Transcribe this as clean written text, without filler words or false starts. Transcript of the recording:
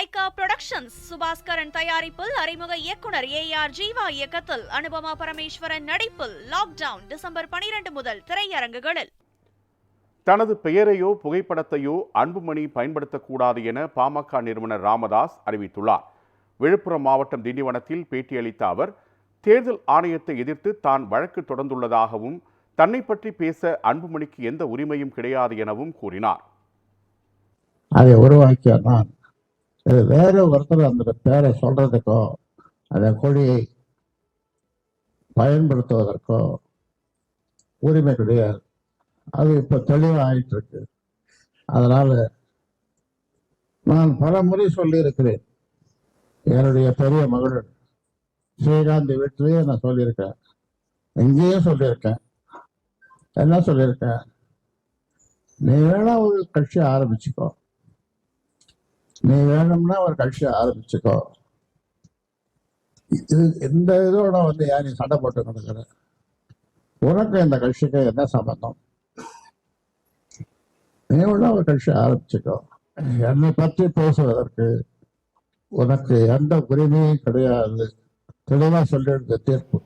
Lyca productions Subaskaran தயாரிப்பில் அறிமுக இயக்குனர் AR ஜீவா இயக்கத்தில் அனுபமா பரமேஸ்வரன் நடிப்பில் லாக்டவுன் டிசம்பர் 12 முதல் திரையரங்குகளில். தனது பெயரையோ புகைப்படத்தையோ அன்புமணி பயன்படுத்தக்கூடாது என பாமக நிறுவனர் ராமதாஸ் அறிவித்துள்ளார். விழுப்புரம் மாவட்டம் திண்டிவனத்தில் பேட்டியளித்த அவர், தேர்தல் ஆணையத்தை எதிர்த்து தான் வழக்கு தொடர்ந்துள்ளதாகவும் தன்னை பற்றி பேச அன்புமணிக்கு எந்த உரிமையும் கிடையாது எனவும் கூறினார். அதை உருவாக்கிய நான் வேற ஒருத்தர் அந்த பேரை சொல்றதுக்கோ அந்த கொடியை பயன்படுத்துவதற்கோ உரிமை கிடையாது. அது இப்ப தெளிவாயிட்டு இருக்கு. அதனால நான் பல முறை சொல்லி இருக்கிறேன். என்னுடைய பெரிய மகள் ஸ்ரீகாந்த் வீட்டிலேயே நான் சொல்லியிருக்கேன், எங்கேயும் சொல்லியிருக்கேன். என்ன சொல்லியிருக்கேன், நீ வேணா ஒரு கட்சியை ஆரம்பிச்சுக்கோ, நீ வேணும்னா ஒரு கட்சியை ஆரம்பிச்சுக்கோ, இது இந்த இதோட ஏன் நீ சண்டை போட்டு நடக்கிற, உனக்கு இந்த கட்சிக்கு என்ன சம்பந்தம், நீ வேணா ஒரு கட்சியை ஆரம்பிச்சுக்கோ, என்னை பற்றி பேசுவதற்கு உனக்கு எந்த உரிமையும் கிடையாது, தெளிவா சொல்லிடுற தீர்ப்பு.